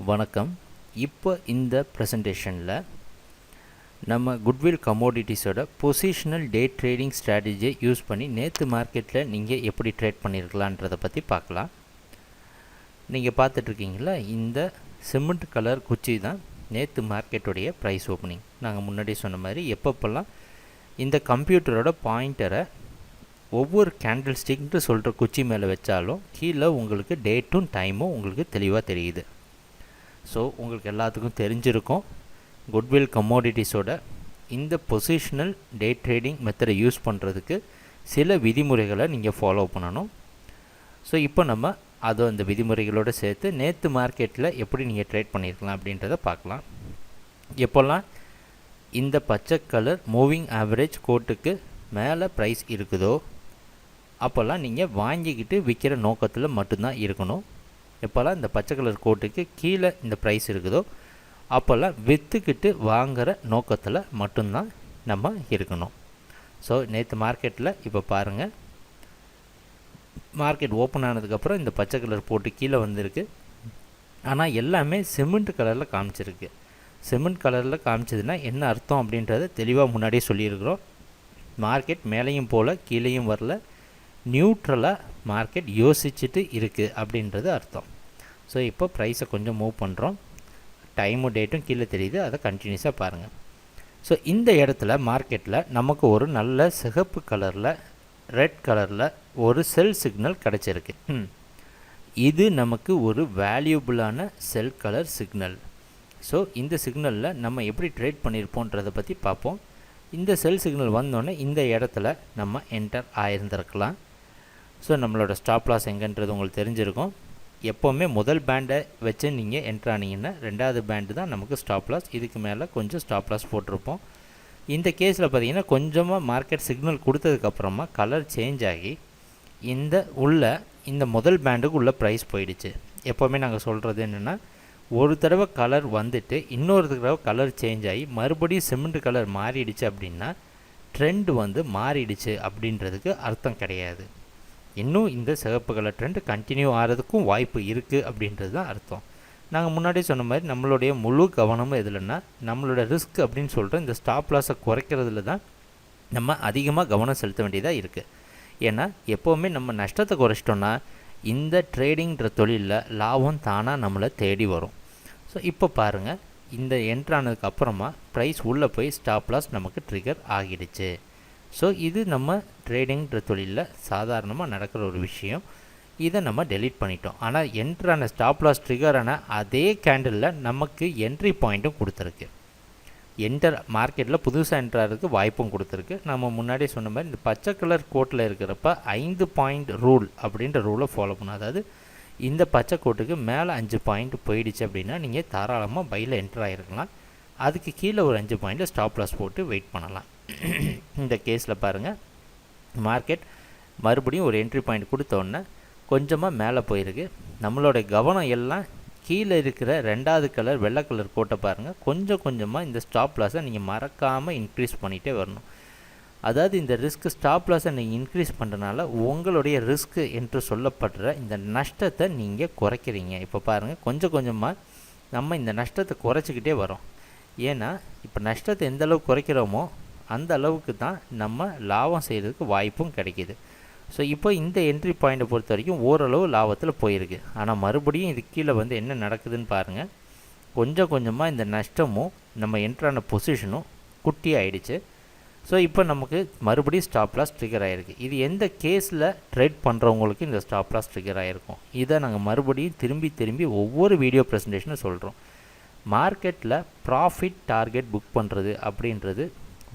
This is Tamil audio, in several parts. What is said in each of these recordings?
வணக்கம். இப்போ இந்த ப்ரெசன்டேஷனில் நம்ம குட்வில் கமோடிட்டிஸோட பொசிஷனல் டே ட்ரேடிங் ஸ்ட்ராட்டஜியை யூஸ் பண்ணி நேற்று மார்க்கெட்டில் நீங்கள் எப்படி ட்ரேட் பண்ணியிருக்கலான்றதை பற்றி பார்க்கலாம். நீங்கள் பார்த்துட்ருக்கீங்களா, இந்த சிமெண்ட் கலர் குச்சி தான் நேற்று மார்க்கெட்டுடைய ப்ரைஸ் ஓப்பனிங். நாங்கள் முன்னாடி சொன்ன மாதிரி எப்பப்பெல்லாம் இந்த கம்ப்யூட்டரோட பாயிண்டரை ஒவ்வொரு கேண்டில் ஸ்டிக்னு சொல்கிற குச்சி மேலே வச்சாலும் கீழே உங்களுக்கு டேட்டும் டைமும் உங்களுக்கு தெளிவாக தெரியுது. ஸோ உங்களுக்கு எல்லாத்துக்கும் தெரிஞ்சிருக்கும், குட்வில் கமோடிட்டிஸோட இந்த பொசிஷனல் டே ட்ரேடிங் மெத்தடை யூஸ் பண்ணுறதுக்கு சில விதிமுறைகளை நீங்கள் ஃபாலோ பண்ணணும். ஸோ இப்போ நம்ம அந்த விதிமுறைகளோடு சேர்த்து நேற்று மார்க்கெட்டில் எப்படி நீங்கள் ட்ரேட் பண்ணியிருக்கலாம் அப்படின்றத பார்க்கலாம். எப்போல்லாம் இந்த பச்சை கலர் மூவிங் ஆவரேஜ் கோட்டுக்கு மேலே ப்ரைஸ் இருக்குதோ அப்போல்லாம் நீங்கள் வாங்கிக்கிட்டு விற்கிற நோக்கத்தில் மட்டும்தான் இருக்கணும். எப்போல்லாம் இந்த பச்சை கலர் கோட்டுக்கு கீழே இந்த ப்ரைஸ் இருக்குதோ அப்போல்லாம் விற்றுக்கிட்டு வாங்குகிற நோக்கத்தில் மட்டும்தான் நம்ம இருக்கணும். ஸோ நேற்று மார்க்கெட்டில் இப்போ பாருங்கள், மார்க்கெட் ஓப்பன் ஆனதுக்கப்புறம் இந்த பச்சை கலர் போட்டு கீழே வந்திருக்கு. ஆனால் எல்லாமே சிமெண்ட் கலரில் காமிச்சிருக்கு. சிமெண்ட் கலரில் காமிச்சதுன்னா என்ன அர்த்தம் அப்படின்றத தெளிவாக முன்னாடியே சொல்லியிருக்கிறோம். மார்க்கெட் மேலேயும் போல் கீழேயும் வரல, நியூட்ரலாக மார்க்கெட் யோசிச்சுட்டு இருக்குது அப்படின்றது அர்த்தம். ஸோ இப்போ ப்ரைஸை கொஞ்சம் மூவ் பண்ணுறோம், டைமும் டேட்டும் கீழே தெரியுது, அதை கண்டினியூஸாக பாருங்கள். ஸோ இந்த இடத்துல மார்க்கெட்டில் நமக்கு ஒரு நல்ல சிகப்பு கலரில் ரெட் கலரில் ஒரு செல் சிக்னல் கிடச்சிருக்கு. இது நமக்கு ஒரு வேல்யூபிளான செல் கலர் சிக்னல். ஸோ இந்த சிக்னலில் நம்ம எப்படி ட்ரேட் பண்ணியிருப்போன்றதை பற்றி பார்ப்போம். இந்த செல் சிக்னல் வந்தோடனே இந்த இடத்துல நம்ம என்டர் ஆயிருந்திருக்கலாம். ஸோ நம்மளோட ஸ்டாப் லாஸ் எங்கன்றது உங்களுக்கு தெரிஞ்சிருக்கும். எப்போவுமே முதல் பேண்டை வச்சு நீங்கள் என்ட்ரு ஆனீங்கன்னா ரெண்டாவது பேண்டு தான் நமக்கு ஸ்டாப் லாஸ். இதுக்கு மேலே கொஞ்சம் ஸ்டாப் லாஸ் போட்டிருப்போம். இந்த கேஸில் பார்த்திங்கன்னா கொஞ்சமாக மார்க்கெட் சிக்னல் கொடுத்ததுக்கப்புறமா கலர் சேஞ்ச் ஆகி இந்த முதல் பேண்டுக்கு உள்ள ப்ரைஸ் போயிடுச்சு. எப்போவுமே நாங்கள் சொல்கிறது என்னென்னா, ஒரு தடவை கலர் வந்துட்டு இன்னொரு தடவை கலர் சேஞ்ச் ஆகி மறுபடியும் சிமெண்ட் கலர் மாறிடுச்சு அப்படின்னா ட்ரெண்ட் மாறிடுச்சு அப்படின்றதுக்கு அர்த்தம் கிடையாது. இன்னும் இந்த சிவப்பு கலர் ட்ரெண்ட் கண்டினியூ ஆகிறதுக்கும் வாய்ப்பு இருக்குது அப்படின்றது தான் அர்த்தம். நாங்கள் முன்னாடி சொன்ன மாதிரி நம்மளுடைய முழு கவனமும் எதுலன்னா, நம்மளோட ரிஸ்க் அப்படின்னு சொல்கிற இந்த ஸ்டாப் லாஸை குறைக்கிறதுல தான் நம்ம அதிகமாக கவனம் செலுத்த வேண்டியதாக இருக்குது. ஏன்னா எப்போவுமே நம்ம நஷ்டத்தை குறைச்சிட்டோன்னா இந்த ட்ரேடிங்கிற தொழிலில் லாபம் தானாக நம்மளை தேடி வரும். ஸோ இப்போ பாருங்கள், இந்த என்ட்ரானதுக்கு அப்புறமா ப்ரைஸ் உள்ளே போய் ஸ்டாப் லாஸ் நமக்கு ட்ரிகர் ஆகிடுச்சு. ஸோ இது நம்ம ட்ரேடிங்கிற தொழிலில் சாதாரணமாக நடக்கிற ஒரு விஷயம். இதை நம்ம டெலீட் பண்ணிட்டோம். ஆனால் என்ட்ரான ஸ்டாப் லாஸ் ட்ரிகரான அதே கேண்டிலில் நமக்கு என்ட்ரி பாயிண்ட்டும் கொடுத்துருக்கு. மார்க்கெட்டில் புதுசாக என்ட்ராகிறதுக்கு வாய்ப்பும் கொடுத்துருக்கு. நம்ம முன்னாடியே சொன்ன மாதிரி இந்த பச்சை கலர் கோட்டில் இருக்கிறப்ப 5 பாயிண்ட் ரூல் அப்படின்ற ரூலை ஃபாலோ பண்ணணும். அதாவது இந்த பச்சை கோட்டுக்கு மேலே 5 பாயிண்ட் போயிடுச்சு அப்படின்னா நீங்கள் தாராளமாக பையில் என்ட்ரு ஆகிருக்கலாம். அதுக்கு கீழே ஒரு 5 பாயிண்டில் ஸ்டாப் லாஸ் போட்டு வெயிட் பண்ணலாம். இந்த கேஸில் பாருங்கள், மார்க்கெட் மறுபடியும் ஒரு என்ட்ரி பாயிண்ட் கொடுத்தோன்னே கொஞ்சமாக மேலே போயிருக்கு. நம்மளோட கவனம் எல்லாம் கீழே இருக்கிற ரெண்டாவது கலர் வெள்ளை கலர் கோட்டை பாருங்கள். கொஞ்சம் கொஞ்சமாக இந்த ஸ்டாப் லாஸை நீங்கள் மறக்காமல் இன்க்ரீஸ் பண்ணிகிட்டே வரணும். அதாவது இந்த ஸ்டாப் லாஸை நீங்கள் இன்க்ரீஸ் பண்ணுறதுனால உங்களுடைய ரிஸ்க்கு என்று சொல்லப்படுற இந்த நஷ்டத்தை நீங்கள் குறைக்கிறீங்க. இப்போ பாருங்கள், கொஞ்சம் கொஞ்சமாக நம்ம இந்த நஷ்டத்தை குறைச்சிக்கிட்டே வரோம். ஏன்னா இப்போ நஷ்டத்தை எந்த அளவுக்கு குறைக்கிறோமோ அந்த அளவுக்கு தான் நம்ம லாபம் செய்கிறதுக்கு வாய்ப்பும் கிடைக்கிது. ஸோ இப்போ இந்த என்ட்ரி பாயிண்ட்டை பொறுத்த வரைக்கும் ஓரளவு லாபத்தில் போயிருக்கு. ஆனால் மறுபடியும் இது கீழே என்ன நடக்குதுன்னு பாருங்கள். கொஞ்சம் கொஞ்சமாக இந்த நஷ்டமும் நம்ம என்ட்ரான பொசிஷனும் குட்டி ஆகிடுச்சு. ஸோ இப்போ நமக்கு மறுபடியும் ஸ்டாப் லாஸ் ட்ரிகர் ஆகிருக்கு. இது எந்த கேஸில் ட்ரேட் பண்ணுறவங்களுக்கு இந்த ஸ்டாப் லாஸ் ட்ரிகர் ஆகிருக்கும். இதை நாங்கள் மறுபடியும் திரும்பி ஒவ்வொரு வீடியோ ப்ரெசன்டேஷனும் சொல்கிறோம். மார்க்கெட்டில் ப்ராஃபிட் டார்கெட் புக் பண்ணுறது அப்படின்றது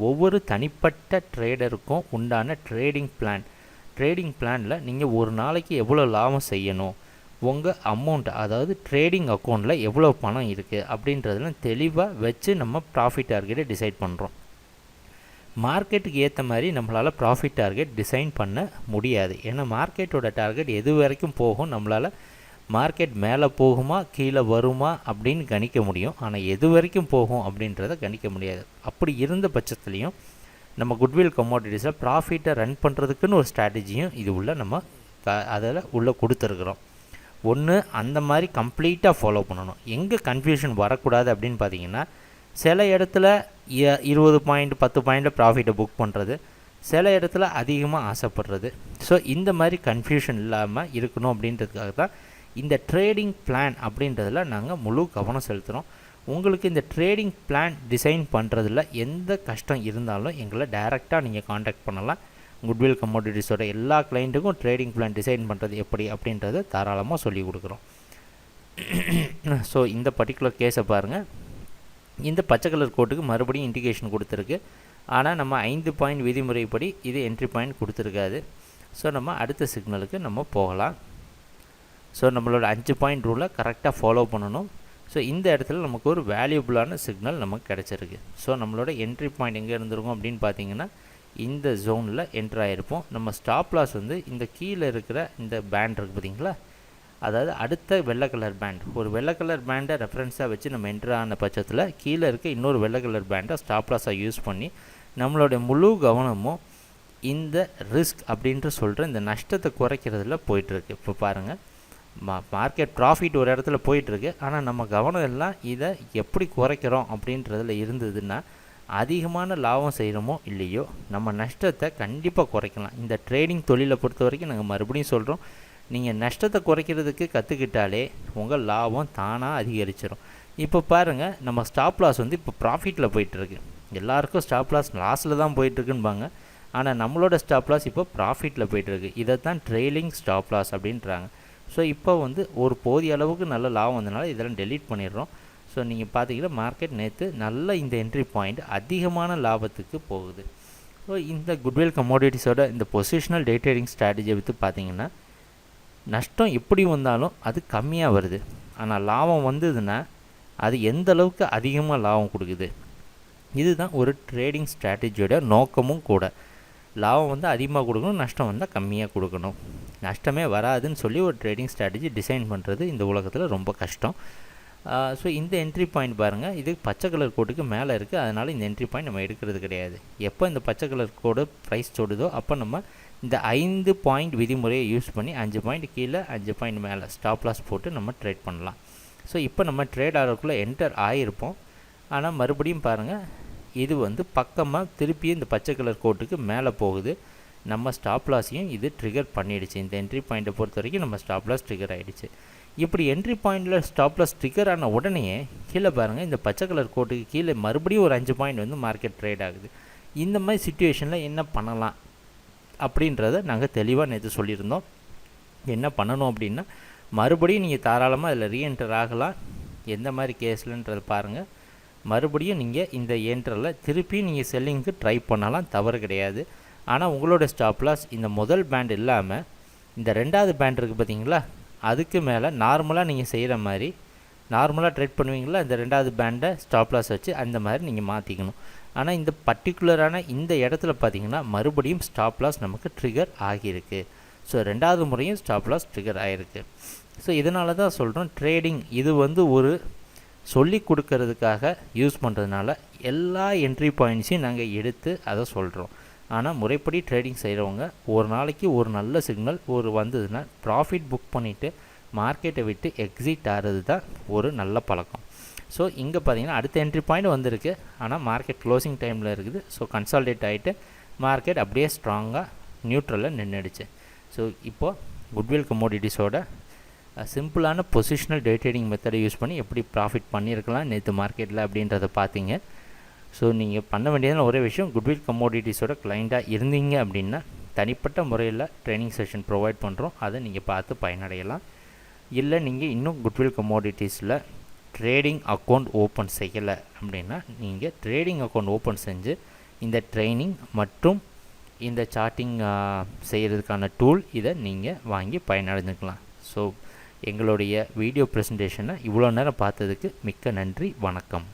ஒவ்வொரு தனிப்பட்ட ட்ரேடருக்கும் உண்டான ட்ரேடிங் பிளானில் நீங்கள் ஒரு நாளைக்கு எவ்வளோ லாபம் செய்யணும், உங்கள் அமௌண்ட் அதாவது ட்ரேடிங் அக்கௌண்ட்டில் எவ்வளோ பணம் இருக்குது அப்படின்றதெல்லாம் தெளிவாக வச்சு நம்ம ப்ராஃபிட் டார்கெட்டை டிசைட் பண்ணுறோம். மார்க்கெட்டுக்கு ஏற்ற மாதிரி நம்மளால் ப்ராஃபிட் டார்கெட் டிசைன் பண்ண முடியாது. ஏன்னா மார்க்கெட்டோட டார்கெட் எது வரைக்கும் போகும், நம்மளால் மார்க்கெட் மேலே போகுமா கீழே வருமா அப்படின்னு கணிக்க முடியும். ஆனால் எது வரைக்கும் போகும் அப்படின்றத கணிக்க முடியாது. அப்படி இருந்த பட்சத்துலேயும் நம்ம குட்வில் கமோடிட்டிஸில் ப்ராஃபிட்டை ரன் பண்ணுறதுக்குன்னு ஒரு ஸ்ட்ராட்டஜியும் இது உள்ள நம்ம அதில் உள்ளே கொடுத்துருக்குறோம். ஒன்று அந்த மாதிரி கம்ப்ளீட்டாக ஃபாலோ பண்ணணும். எங்கே கன்ஃபியூஷன் வரக்கூடாது அப்படின்னு பார்த்தீங்கன்னா, சில இடத்துல 20 பாயிண்ட் 10 பாயிண்ட்டில் ப்ராஃபிட்டை புக் பண்ணுறது, சில இடத்துல அதிகமாக ஆசைப்படுறது. ஸோ இந்த மாதிரி கன்ஃபியூஷன் இல்லாமல் இருக்கணும் அப்படின்றதுக்காக தான் இந்த ட்ரேடிங் பிளான் அப்படின்றதில் நாங்கள் முழு கவனம் செலுத்துகிறோம். உங்களுக்கு இந்த ட்ரேடிங் பிளான் டிசைன் பண்ணுறதுல எந்த கஷ்டம் இருந்தாலும் எங்களை டைரெக்டாக நீங்கள் காண்டாக்ட் பண்ணலாம். குட்வில் கமோடிட்டிஸோட எல்லா கிளைண்ட்டுக்கும் ட்ரேடிங் பிளான் டிசைன் பண்ணுறது எப்படி அப்படின்றத தாராளமாக சொல்லி கொடுக்குறோம். ஸோ இந்த பர்டிகுலர் கேஸை பாருங்கள். இந்த பச்சை கலர் கோட்டுக்கு மறுபடியும் இண்டிகேஷன் கொடுத்துருக்கு. ஆனால் நம்ம 5 பாயிண்ட் விதிமுறைப்படி இது என்ட்ரி பாயிண்ட் கொடுத்துருக்காது. ஸோ நம்ம அடுத்த சிக்னலுக்கு நம்ம போகலாம். ஸோ நம்மளோட 5 பாயிண்ட் ரூலை கரெக்டாக ஃபாலோ பண்ணணும். ஸோ இந்த இடத்துல நமக்கு ஒரு வேல்யூபிளான சிக்னல் நமக்கு கிடச்சிருக்கு. ஸோ நம்மளோட என்ட்ரி பாயிண்ட் எங்கே இருந்திருக்கும் அப்படின்னு பார்த்தீங்கன்னா, இந்த ஜோனில் என்ட்ரு ஆகிருப்போம். நம்ம ஸ்டாப் லாஸ் வந்து இந்த கீழே இருக்கிற இந்த பேண்ட் இருக்குது பார்த்தீங்களா, அதாவது அடுத்த வெள்ளை கலர் பேண்ட், ஒரு வெள்ளை கலர் பேண்டை ரெஃபரன்ஸாக வச்சு நம்ம என்ட்ரு ஆன பட்சத்தில் கீழே இருக்க இன்னொரு வெள்ளை கலர் பேண்டை ஸ்டாப் லாஸாக யூஸ் பண்ணி நம்மளுடைய முழு கவனமும் இந்த ரிஸ்க் அப்படின்ட்டு சொல்கிற இந்த நஷ்டத்தை குறைக்கிறதுல போயிட்டுருக்கு. இப்போ பாருங்கள், மார்க்கெட் ப்ராஃபிட் ஒரு இடத்துல போயிட்டுருக்கு. ஆனால் நம்ம கவனம் எல்லாம் இதை எப்படி குறைக்கிறோம் அப்படின்றதில் இருந்ததுன்னா, அதிகமான லாபம் செய்கிறோமோ இல்லையோ நம்ம நஷ்டத்தை கண்டிப்பாக குறைக்கலாம். இந்த ட்ரேடிங் தொழிலை பொறுத்த வரைக்கும் நாங்கள் மறுபடியும் சொல்கிறோம், நீங்கள் நஷ்டத்தை குறைக்கிறதுக்கு கற்றுக்கிட்டாலே உங்கள் லாபம் தானாக அதிகரிச்சிடும். இப்போ பாருங்கள், நம்ம ஸ்டாப் லாஸ் வந்து இப்போ ப்ராஃபிட்டில் போயிட்டுருக்கு. எல்லாருக்கும் ஸ்டாப் லாஸ் லாஸில் தான் போயிட்டுருக்குன்பாங்க. ஆனால் நம்மளோட ஸ்டாப் லாஸ் இப்போ ப்ராஃபிட்டில் போயிட்டுருக்கு. இதை தான் ட்ரெயிலிங் ஸ்டாப் லாஸ் அப்படின்றாங்க. ஸோ இப்போ வந்து ஒரு போதிய அளவுக்கு நல்ல லாபம் வந்தனால இதெல்லாம் டெலீட் பண்ணிடுறோம். ஸோ நீங்கள் பார்த்தீங்கன்னா மார்க்கெட் நேற்று நல்ல இந்த என்ட்ரி பாயிண்ட் அதிகமான லாபத்துக்கு போகுது. ஸோ இந்த குட்வில் கமோடிட்டிஸோட இந்த பொசிஷனல் டே ட்ரேடிங் ஸ்ட்ராட்டஜியை விற்று பார்த்தீங்கன்னா, நஷ்டம் எப்படி வந்தாலும் அது கம்மியாக வருது. ஆனால் லாபம் வந்ததுன்னா அது எந்த அளவுக்கு அதிகமாக லாபம் கொடுக்குது. இதுதான் ஒரு ட்ரேடிங் ஸ்ட்ராட்டஜியோட நோக்கமும் கூட. லாபம் வந்து அதிகமாக கொடுக்கணும், நஷ்டம் வந்தால் கம்மியாக கொடுக்கணும். நஷ்டமே வராதுன்னு சொல்லி ஒரு ட்ரேடிங் ஸ்ட்ராட்டஜி டிசைன் பண்ணுறது இந்த உலகத்தில் ரொம்ப கஷ்டம். ஸோ இந்த என்ட்ரி பாயிண்ட் பாருங்கள், இது பச்சை கலர் கோட்டுக்கு மேலே இருக்குது. அதனால் இந்த என்ட்ரி பாயிண்ட் நம்ம எடுக்கிறது கிடையாது. எப்போ இந்த பச்சை கலர் கோடு ப்ரைஸ் தொடுதோ அப்போ நம்ம இந்த 5 பாயிண்ட் விதிமுறையை யூஸ் பண்ணி 5 பாயிண்ட் கீழே 5 பாயிண்ட் மேலே ஸ்டாப் லாஸ் போட்டு நம்ம ட்ரேட் பண்ணலாம். ஸோ இப்போ நம்ம ட்ரேட் ஆகிறதுக்குள்ளே என்டர் ஆகிருப்போம். ஆனால் மறுபடியும் பாருங்கள், இது வந்து பக்கமாக திருப்பியும் இந்த பச்சை கலர் கோட்டுக்கு மேலே போகுது. நம்ம ஸ்டாப் லாஸையும் இது ட்ரிகர் பண்ணிடுச்சு. இந்த என்ட்ரி பாயிண்ட்டை பொறுத்த வரைக்கும் நம்ம ஸ்டாப் லாஸ் ட்ரிகர் ஆகிடுச்சு. இப்படி என்ட்ரி பாயிண்டில் ஸ்டாப் லாஸ் ட்ரிகர் ஆன உடனே கீழே பாருங்கள், இந்த பச்சை கலர் கோட்டுக்கு கீழே மறுபடியும் ஒரு 5 பாயிண்ட் வந்து மார்க்கெட் ட்ரேட் ஆகுது. இந்த மாதிரி சிச்சுவேஷனில் என்ன பண்ணலாம் அப்படின்றத நாங்கள் தெளிவாக நேற்று சொல்லியிருந்தோம். என்ன பண்ணணும் அப்படின்னா, மறுபடியும் நீங்கள் தாராளமாக அதில் ரீஎன்டர் ஆகலாம். எந்த மாதிரி கேஸ்லன்றதை பாருங்கள். மறுபடியும் நீங்கள் இந்த என்டரில் திருப்பி நீங்கள் செல்லிங்க்கு ட்ரை பண்ணலாம், தவறு கிடையாது. ஆனால் உங்களோட ஸ்டாப் லாஸ் இந்த முதல் பேண்ட் இல்லாமல் இந்த ரெண்டாவது பேண்ட் இருக்குது பார்த்தீங்களா, அதுக்கு மேலே நார்மலாக நீங்கள் செய்கிற மாதிரி நார்மலாக ட்ரேட் பண்ணுவீங்களா, இந்த ரெண்டாவது பேண்டை ஸ்டாப் லாஸ் வச்சு அந்த மாதிரி நீங்கள் மாற்றிக்கணும். ஆனால் இந்த பர்டிகுலரான இந்த இடத்துல பார்த்தீங்கன்னா மறுபடியும் ஸ்டாப் லாஸ் நமக்கு ட்ரிகர் ஆகியிருக்கு. ஸோ ரெண்டாவது முறையும் ஸ்டாப் லாஸ் ட்ரிகர் ஆகிருக்கு. ஸோ இதனால தான் சொல்கிறோம், ட்ரேடிங் இது வந்து ஒரு சொல்லி கொடுக்கறதுக்காக யூஸ் பண்ணுறதுனால எல்லா என்ட்ரி பாயிண்ட்ஸையும் நாங்கள் எடுத்து அதை சொல்கிறோம். ஆனால் முறைப்படி ட்ரேடிங் செய்கிறவங்க ஒரு நாளைக்கு ஒரு நல்ல சிக்னல் ஒரு வந்ததுன்னா ப்ராஃபிட் புக் பண்ணிவிட்டு மார்க்கெட்டை விட்டு எக்ஸிட் ஆகிறது தான் ஒரு நல்ல பழக்கம். ஸோ இங்கே பார்த்தீங்கன்னா அடுத்த என்ட்ரி பாயிண்ட் வந்திருக்கு. ஆனால் மார்க்கெட் க்ளோசிங் டைமில் இருக்குது. ஸோ கன்சால்டேட் ஆகிட்டு மார்க்கெட் அப்படியே ஸ்ட்ராங்காக நியூட்ரலில் நின்றுடுச்சு. ஸோ இப்போது குட்வில் கமோடிட்டிஸோட சிம்பிளான பொசிஷனல் டே ட்ரேடிங் மெத்தடை யூஸ் பண்ணி எப்படி ப்ராஃபிட் பண்ணியிருக்கலாம் நேற்று மார்க்கெட்டில் அப்படின்றத பார்த்தீங்க. ஸோ நீங்கள் பண்ண வேண்டியதான ஒரே விஷயம், குட்வில் கமோடிட்டிஸோட கிளைண்ட்டாக இருந்தீங்க அப்படின்னா தனிப்பட்ட முறையில் ட்ரைனிங் செஷன் ப்ரொவைட் பண்ணுறோம். அதை நீங்கள் பார்த்து பயனடையலாம். இல்லை நீங்கள் இன்னும் குட்வில் கமோடிட்டிஸில் ட்ரேடிங் அக்கௌண்ட் ஓப்பன் செய்யலை அப்படின்னா நீங்கள் ட்ரேடிங் அக்கௌண்ட் ஓப்பன் செஞ்சு இந்த ட்ரைனிங் மற்றும் இந்த சார்ட்டிங் செய்கிறதுக்கான டூல் இதை நீங்கள் வாங்கி பயனடைஞ்சுக்கலாம். ஸோ எங்களுடைய வீடியோ ப்ரெசன்டேஷனை இவ்வளோ நேரம் பார்த்ததுக்கு மிக்க நன்றி. வணக்கம்.